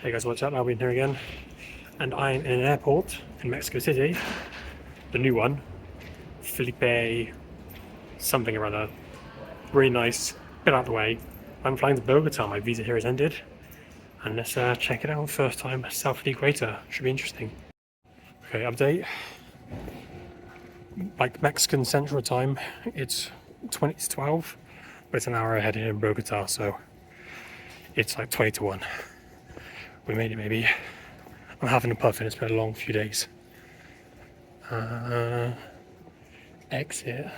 Hey guys, what's up? Albion here again, and I'm in an airport in Mexico City, the new one, Felipe something or other, really nice, bit out of the way. I'm flying to Bogota, my visa here has ended, and let's check it out. First time south of the equator, should be interesting. Okay, update, like Mexican Central Time, it's 20 to 12, but it's an hour ahead here in Bogota, so it's like 20 to 1. We made it, maybe. I'm having a puff and it's been a long few days. Exit.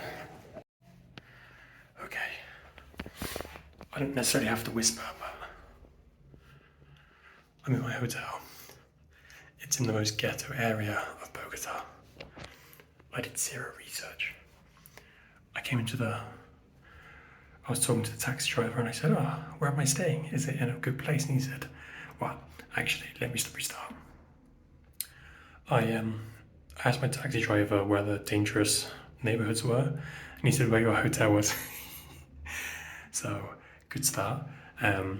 Okay. I don't necessarily have to whisper, but I'm in my hotel. It's in the most ghetto area of Bogota. I did zero research. I was talking to the taxi driver and I said, "Oh, where am I staying? Is it in a good place?" And he said, "Well, actually, let me restart." I asked my taxi driver where the dangerous neighbourhoods were, and he said where your hotel was. So, good start. I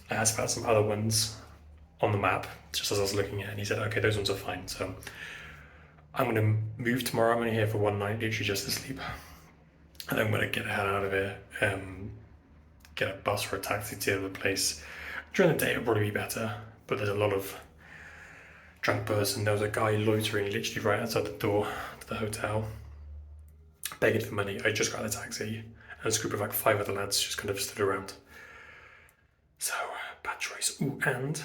asked about some other ones on the map, just as I was looking at it, and he said, okay, those ones are fine. So, I'm going to move tomorrow. I'm only here for one night, literally just to sleep. And I'm going to get the hell out of here, get a bus or a taxi to the other place. During the day, it'll probably be better, but there's a lot of drunk person. There was a guy loitering literally right outside the door to the hotel, begging for money. I just got out of the taxi, and a group of like 5 other lads just kind of stood around. So, bad choice. Ooh, and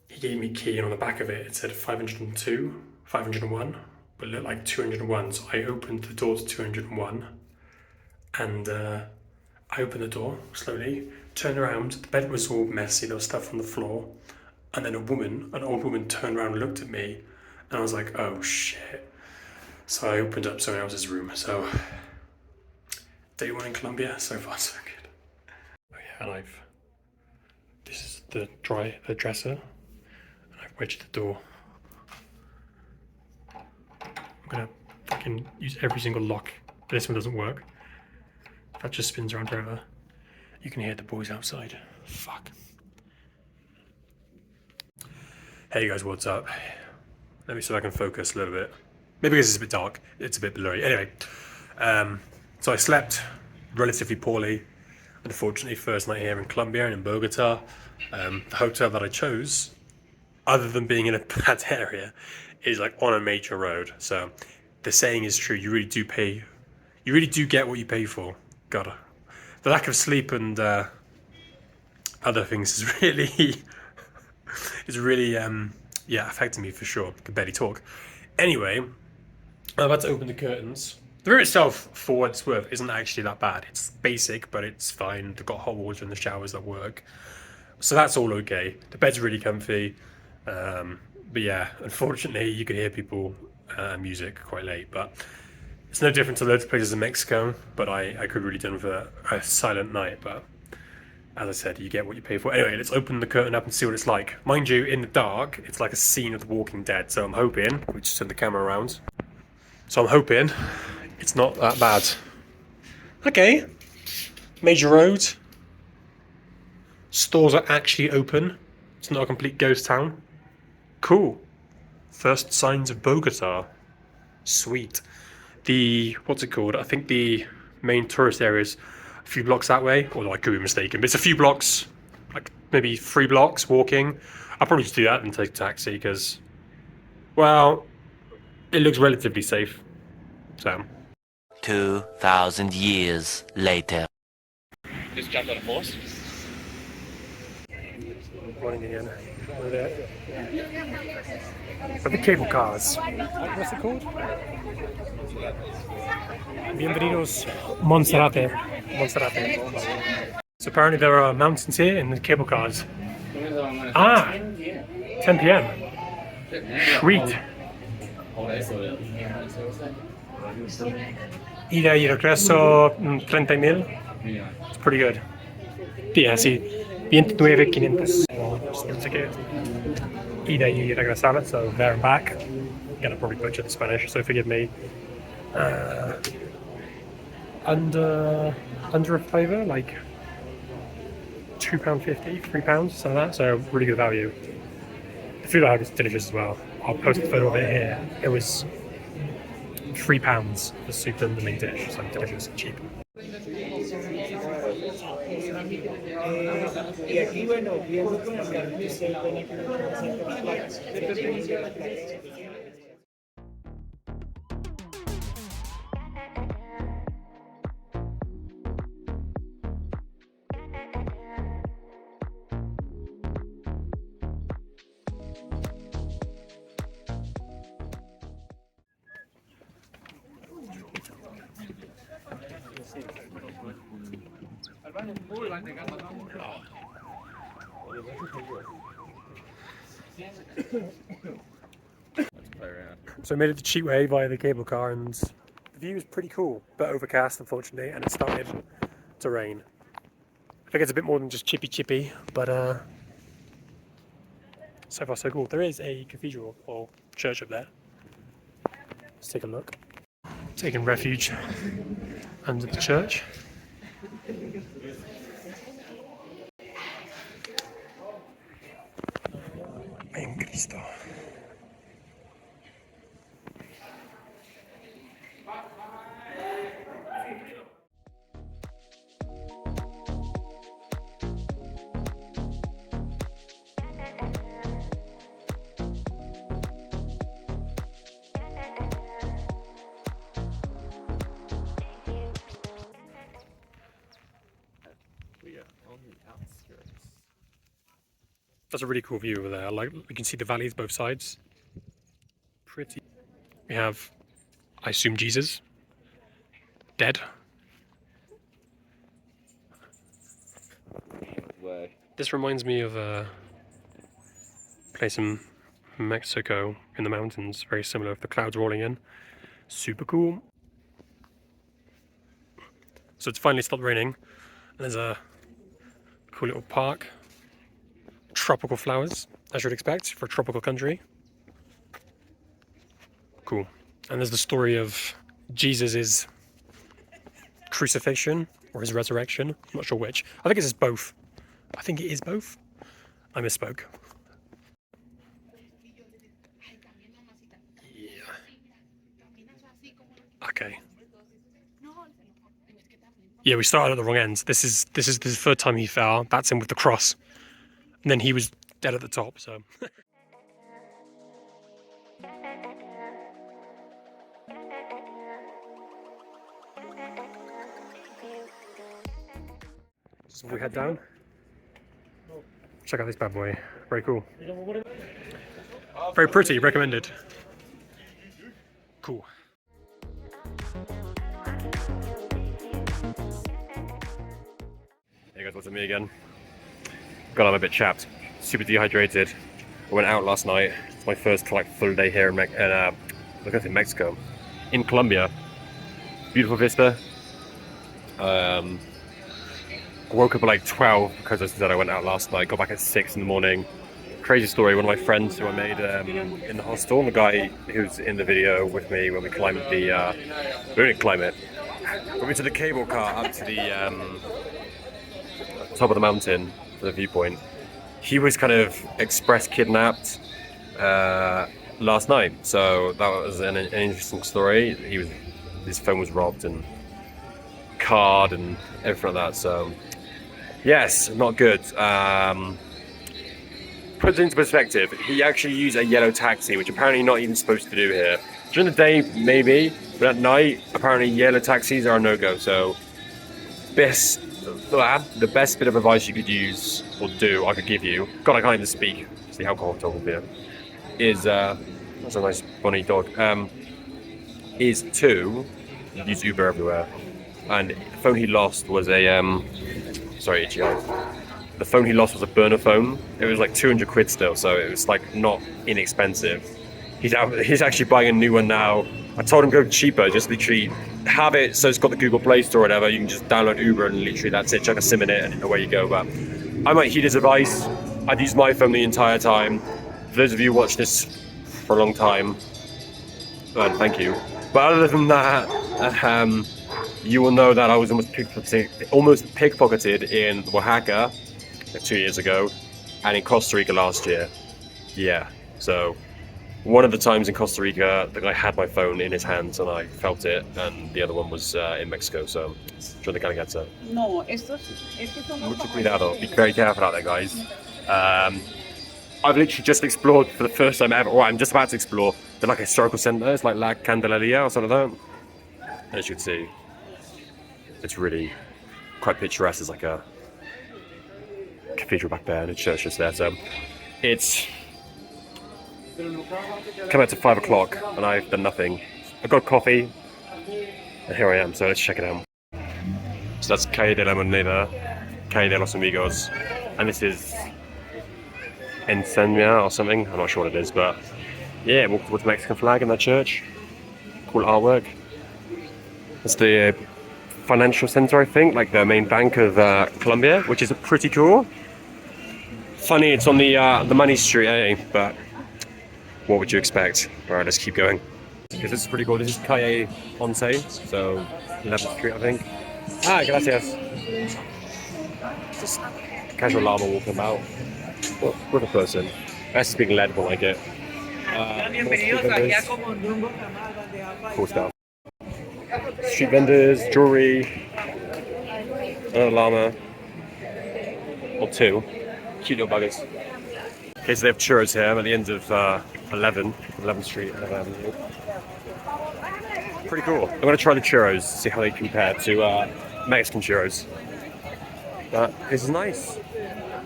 he gave me a key, and on the back of it, it said 502, 501, but it looked like 201. So I opened the door to 201, and I opened the door slowly, turned around. The bed was all messy. There was stuff on the floor. And then an old woman turned around and looked at me, and I was like, oh shit. So I opened up someone else's room. So, day one in Colombia, so far so good. Oh yeah, and this is the dresser, and I've wedged the door. I'm gonna fucking use every single lock. This one doesn't work. That just spins around forever. You can hear the boys outside. Fuck. Hey guys, what's up? Let me see if I can focus a little bit. Maybe because it's a bit dark, it's a bit blurry. Anyway, so I slept relatively poorly. Unfortunately, first night here in Colombia and in Bogota. The hotel that I chose, other than being in a bad area, is like on a major road. So the saying is true, you really do get what you pay for. God, the lack of sleep and other things is really... affecting me for sure. I can barely talk. Anyway, I'm about to open the curtains. The room itself, for what it's worth, isn't actually that bad. It's basic, but it's fine. They've got hot water in the showers that work. So that's all okay. The bed's really comfy. But yeah, unfortunately, you can hear people music quite late. But it's no different to loads of places in Mexico. But I could really done for a silent night. But as I said, you get what you pay for. Anyway, let's open the curtain up and see what it's like. Mind you, in the dark, it's like a scene of The Walking Dead. So I'm hoping, we just turn the camera around. So I'm hoping it's not that bad. Okay. Major road. Stores are actually open. It's not a complete ghost town. Cool. First signs of Bogota. Sweet. What's it called? I think the main tourist areas a few blocks that way, although I could be mistaken, but it's a few blocks, like maybe 3 blocks walking. I'll probably just do that and take a taxi because, well, it looks relatively safe. So 2,000 years later. Just jumped on a horse. Morning again. Over there. But the cable cars. What's it called? Bienvenidos Monserrate. So apparently there are mountains here in the cable cars. 10 p.m. Sweet. Ida y regreso 30,000. It's pretty good. Yeah, sí. 29,500. Ticket. Ida y regresar, so there and back. I'm gonna probably butcher the Spanish, so forgive me. Under a flavor, like £2.50, £3, something like that, so really good value. The food I had was delicious as well. I'll post a photo of it here. It was £3 for soup and the main dish, so delicious and cheap. So we made it the cheap way via the cable car, and the view is pretty cool, but overcast unfortunately, and it started to rain. I think it's a bit more than just chippy, but so far so cool. There is a cathedral or church up there. Let's take a look. Taking refuge under the church. En Cristo. That's a really cool view over there. Like, we can see the valleys both sides. Pretty. We have, I assume, Jesus, dead. This reminds me of a place in Mexico in the mountains, very similar with the clouds rolling in. Super cool. So it's finally stopped raining. There's a cool little park. Tropical flowers, as you'd expect for a tropical country. Cool. And there's the story of Jesus' crucifixion or his resurrection. I'm not sure which. I think it's both. I think it is both. I misspoke. Yeah. Okay. Yeah, we started at the wrong end. This is the third time he fell. That's him with the cross. And then he was dead at the top, so. So we head down. Check out this bad boy. Very cool. Very pretty, recommended. Cool. Hey guys, what's up, me again? God, I'm a bit chapped, super dehydrated. I went out last night. It's my first full day here in Mexico, in Colombia. Beautiful vista. I woke up at like 12 because I said I went out last night. Got back at 6 in the morning. Crazy story. One of my friends who I made in the hostel, the guy who's in the video with me when we climbed the. We didn't climb it. We went to the cable car up to the top of the mountain. For the viewpoint. He was kind of express kidnapped last night, so that was an interesting story. His phone was robbed and card and everything like that. So yes, not good. Put it into perspective. He actually used a yellow taxi, which apparently you're not even supposed to do here. During the day, maybe, but at night, apparently yellow taxis are a no-go. So the best bit of advice you could use or do, I could give you, God, I can't even speak, it's the alcohol talk here, is, that's a nice bunny dog, is to use Uber everywhere. And the phone he lost was sorry, itchy eyes. The phone he lost was a burner phone. It was like 200 quid still, so it was like not inexpensive. He's actually buying a new one now. I told him go cheaper, just literally have it so it's got the Google Play Store or whatever. You can just download Uber and literally that's it, chuck a SIM in it and away you go. But I might heed his advice. I've used my phone the entire time. For those of you who watch this for a long time, thank you. But other than that, you will know that I was almost pickpocketed in Oaxaca 2 years ago, and in Costa Rica last year. Yeah, so one of the times in Costa Rica, the guy had my phone in his hands and I felt it, and the other one was in Mexico, so yo de Calingata. No, estos son los Mucho cuidado, be very careful out there, guys. I've literally just explored for the first time ever, or I'm just about to explore the like historical centre. It's like La Candelaria or something like that. As you can see, it's really quite picturesque. There's like a cathedral back there and a church just there. So it's come out to 5 o'clock and I've done nothing. I've got coffee and here I am, so let's check it out. So that's Calle de la Moneda, Calle de los Amigos, and this is Enseña or something, I'm not sure what it is, but yeah, walk towards the Mexican flag in that church. Cool artwork. It's the financial center, I think, like the main bank of Colombia, which is pretty cool. Funny, it's on the money street, eh? But what would you expect? All right, let's keep going. Because this is pretty cool. This is Calle Once, so 11th Street, I think. Ah, gracias. Just casual llama walking about with a person. This is being led more like it. Cool stuff. Street vendors, jewelry, another llama, or two. Cute little buggers. Okay, so they have churros here at the end of 11th Street, 11th Avenue. Pretty cool. I'm going to try the churros, see how they compare to Mexican churros. But this is nice.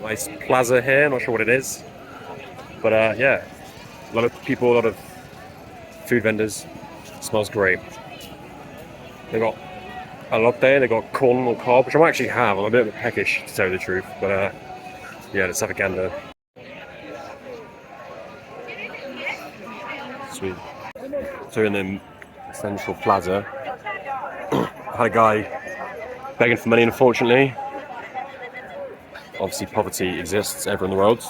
Nice plaza here, not sure what it is. But yeah, a lot of people, a lot of food vendors. Smells great. They got a latte, they got corn or cob, which I might actually have. I'm a bit peckish, to tell you the truth. But yeah, let's have a gander. Sweet. So in the Central Plaza, I had a guy begging for money, unfortunately. Obviously poverty exists everywhere in the world.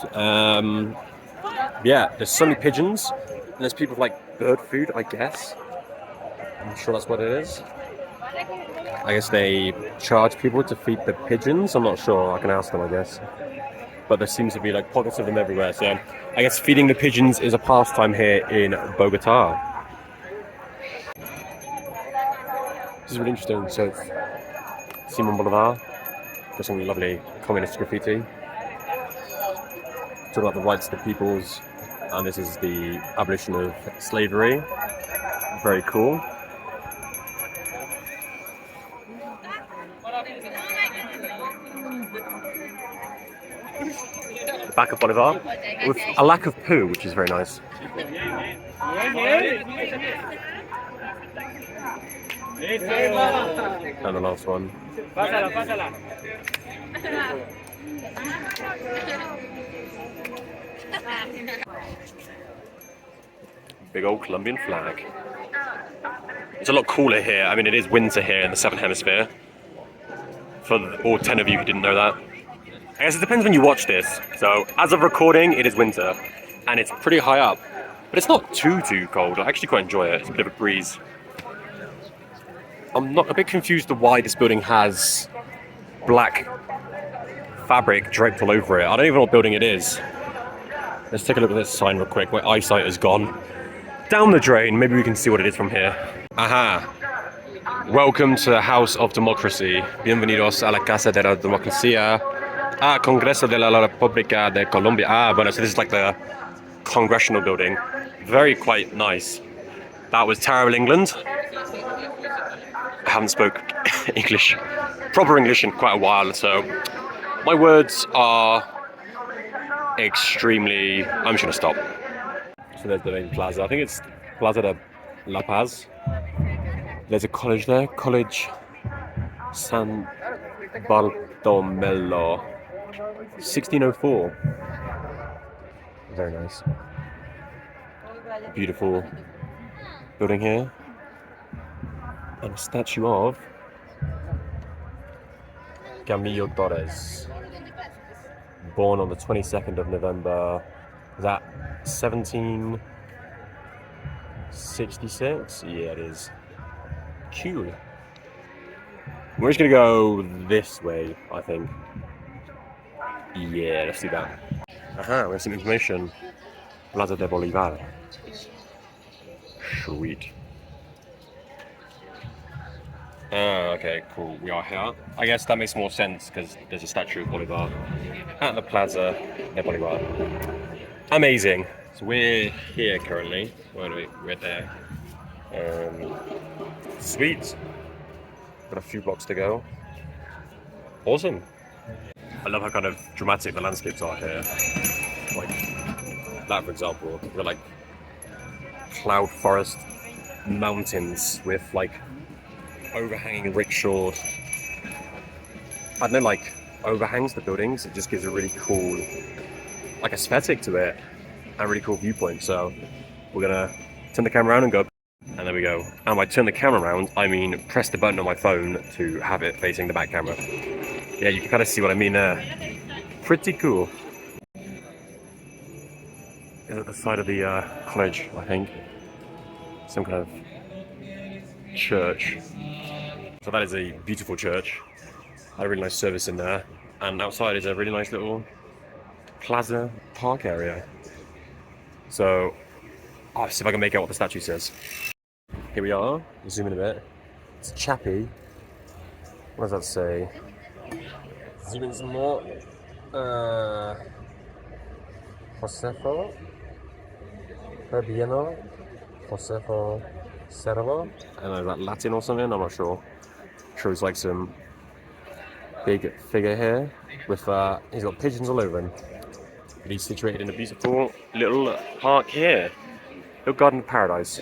Yeah, there's so many pigeons, and there's people with like bird food, I guess. I'm sure that's what it is. I guess they charge people to feed the pigeons, I'm not sure, I can ask them I guess. But there seems to be like pockets of them everywhere, so I guess feeding the pigeons is a pastime here in Bogota. This is really interesting, so it's Simon Bolivar. There's some lovely communist graffiti. Talk about the rights of the peoples, and this is the abolition of slavery. Very cool. The back of Bolivar, with a lack of poo, which is very nice. And the last one. Big old Colombian flag. It's a lot cooler here. I mean, it is winter here in the Southern Hemisphere. For all 10 of you who didn't know that. I guess it depends when you watch this. So, as of recording, it is winter. And it's pretty high up. But it's not too cold. I actually quite enjoy it. It's a bit of a breeze. I'm not a bit confused of why this building has black fabric draped all over it. I don't even know what building it is. Let's take a look at this sign real quick. My eyesight is gone. Down the drain, maybe we can see what it is from here. Aha! Welcome to the House of Democracy. Bienvenidos a la Casa de la Democracia. Congreso de la República de Colombia. But so this is like the congressional building. Very quite nice. That was terrible England. I haven't spoke English, proper English in quite a while, so my words are extremely... I'm just going to stop. So there's the main plaza. I think it's Plaza de La Paz. There's a college there, College San Bartolomeo, 1604. Very nice. Beautiful building here. And a statue of Camilo Torres, born on the 22nd of November, is that 1766? Yeah, it is. Cool. We're just gonna go this way, I think. Yeah, let's do that. Aha, we have some information. Plaza de Bolivar. Sweet. Okay, cool. We are here. I guess that makes more sense because there's a statue of Bolivar at the Plaza de Bolivar. Amazing. So we're here currently. Where are we? We're there. Sweet. Got a few blocks to go. Awesome. I love how kind of dramatic the landscapes are here. Like that, for example. We've got like cloud forest mountains with like overhanging rickshaw. I don't know, like overhangs the buildings. It just gives a really cool, like aesthetic to it, and a really cool viewpoint. So we're gonna turn the camera around and go. And there we go. And by turn the camera around, I mean press the button on my phone to have it facing the back camera. Yeah, you can kind of see what I mean there. Pretty cool. Is at the side of the college, I think. Some kind of church. So that is a beautiful church. Had a really nice service in there. And outside is a really nice little plaza park area. So I'll see if I can make out what the statue says. Here we are. We'll zoom in a bit. It's Chappie. What does that say? Zoom in some more. Josefo. Fabiano. Josefo Servo. I don't know, is that Latin or something? I'm not sure. I'm sure he's like some big figure here with he's got pigeons all over him. But he's situated in a beautiful little park here. Little garden of paradise.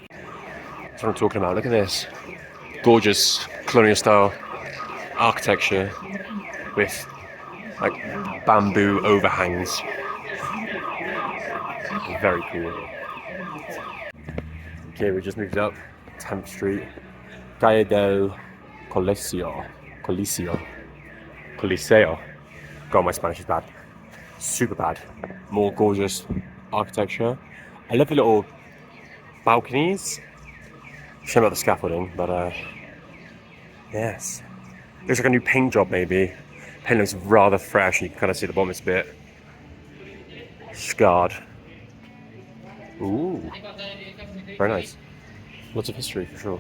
That's what I'm talking about. Look at this. Gorgeous colonial style architecture with like bamboo overhangs. Very cool. Okay, we just moved up 10th Street. Calle del Coliseo. God, my Spanish is bad. Super bad. More gorgeous architecture. I love the little balconies. Shame about the scaffolding, but yes. Looks like a new paint job maybe. Paint looks rather fresh. You can kind of see the bottom is a bit scarred. Ooh, very nice. Lots of history for sure.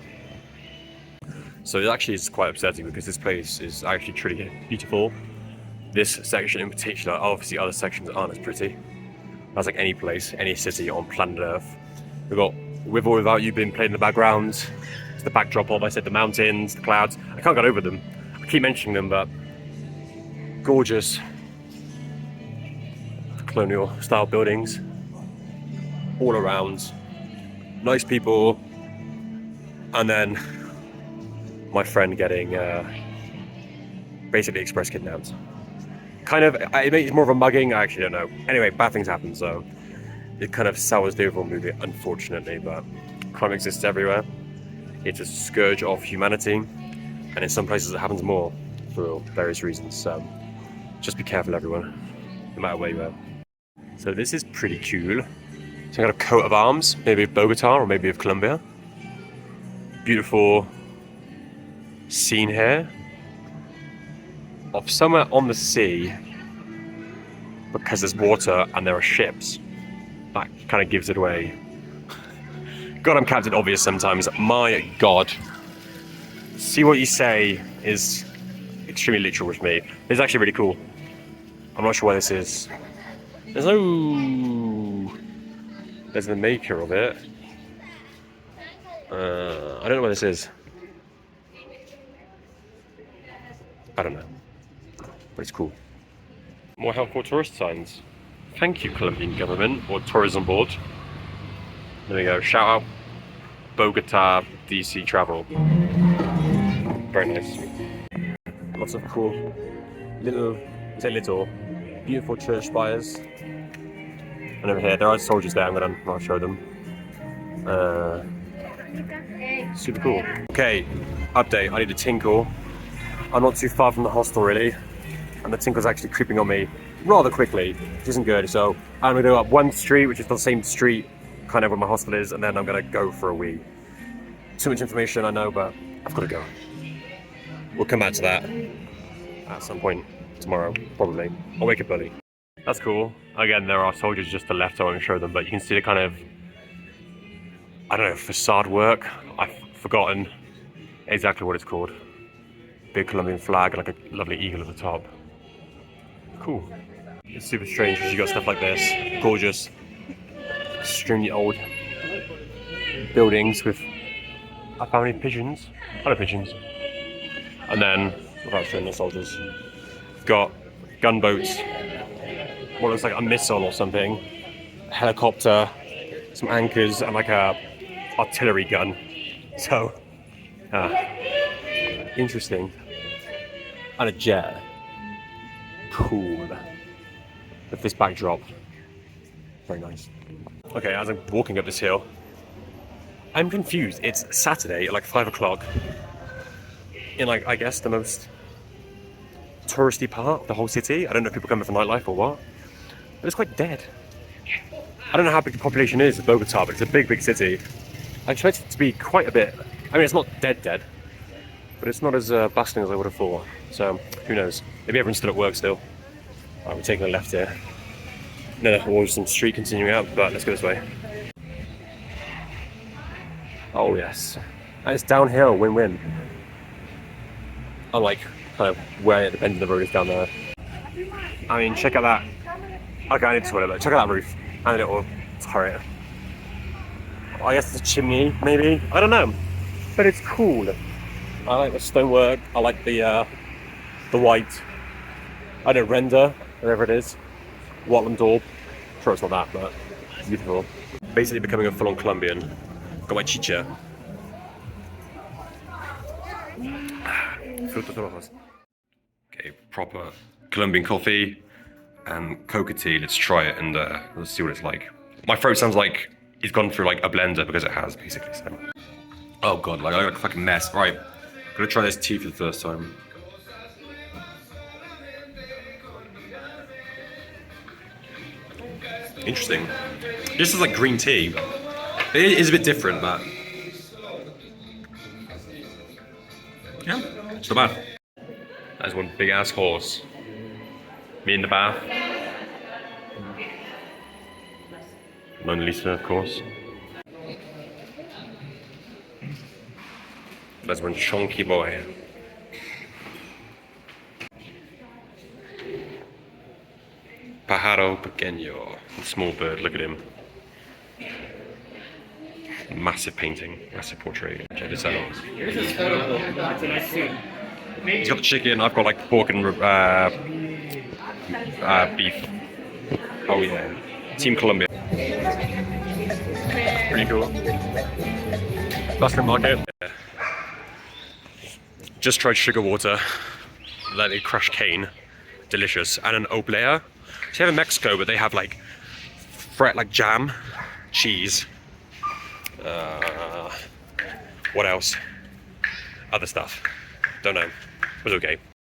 So it actually is quite upsetting because this place is actually truly beautiful. This section in particular, obviously other sections aren't as pretty. That's like any place, any city on planet Earth. We've got With or Without You being played in the background. It's the backdrop of, I said, the mountains, the clouds. I can't get over them. I keep mentioning them, but gorgeous colonial style buildings all around. Nice people. And then my friend getting basically express kidnapped. Kind of, it makes more of a mugging, I actually don't know. Anyway, bad things happen, so it kind of sours the overall movie, unfortunately, but crime exists everywhere. It's a scourge of humanity, and in some places it happens more for various reasons, so just be careful, everyone, no matter where you are. So this is pretty cool. So I got a coat of arms, maybe of Bogota or maybe of Colombia. Beautiful scene here of somewhere on the sea, because there's water and there are ships. That kind of gives it away. God, I'm Captain Obvious sometimes. My God. See what you say is extremely literal with me. It's actually really cool. I'm not sure where this is. There's the maker of it. I don't know where this is. I don't know. But it's cool. More helpful tourist signs. Thank you, Colombian government or tourism board. There we go. Shout out Bogota DC travel. Very nice. Lots of cool little beautiful church spires. And over here, there are soldiers there. I'll show them. Super cool. Okay, update. I need a tinkle. I'm not too far from the hostel really, and the tinkle's actually creeping on me rather quickly, which isn't good. So I'm gonna go up one street, which is the same street kind of where my hostel is, and then I'm gonna go for a wee. Too much information, I know, but I've got to go. We'll come back to that at some point. tomorrow, probably. I'll wake up early. That's cool. Again, there are soldiers just to the left, so I won't show them, but you can see the kind of, I don't know, facade work. I've forgotten exactly what it's called. Big Colombian flag, like a lovely eagle at the top. Cool. It's super strange because you got stuff like this, gorgeous, extremely old buildings with how many pigeons? I know pigeons. And then, without showing the soldiers, got gunboats, what looks like a missile or something, a helicopter, some anchors, and like a artillery gun. So, interesting. And a jet. Cool. With this backdrop. Very nice. Okay, as I'm walking up this hill, I'm confused. It's Saturday at like 5 o'clock in like, I guess, the most touristy part of the whole city. I don't know if people coming for nightlife or what, but it's quite dead. I don't know how big the population is of Bogota, but it's a big, big city. I expect it to be quite a bit. I mean, it's not dead, but it's not as bustling as I would have thought. So, who knows? Maybe everyone's still at work still. Alright, we're taking a left here. No, or some street continuing out, but let's go this way. Oh yes, and it's downhill, win-win. Unlike kind of where the bend of the road is down there. I mean, check out that. Okay, I need to toilet, but check out that roof and a little turret. I guess it's a chimney, maybe. I don't know, but it's cool. I like the stonework. I like the white. I don't render, whatever it is. Watland Daub. Sure, it's not that, but it's beautiful. Basically becoming a full-on Colombian. Got my chicha. Okay, proper Colombian coffee and coca tea. Let's try it and let's see what it's like. My throat sounds like it's gone through like a blender because it has, basically. So. Oh god, like I look like a fucking mess. Right, gonna try this tea for the first time. Interesting. This is like green tea. It is a bit different, but yeah, it's not bad. That's one big ass horse. Me in the bath. Mona Lisa, of course. That's one chunky boy. Pájaro pequeño. Small bird, look at him. Massive painting, massive portrait. Check this out. He's got the chicken, I've got like pork and beef. Oh yeah. Team Colombia. Pretty cool. Bustling market. Yeah. Just tried sugar water. Let it crush cane. Delicious. And an oblea. They have in Mexico, but they have like jam, cheese. What else? Other stuff. Don't know. It was okay.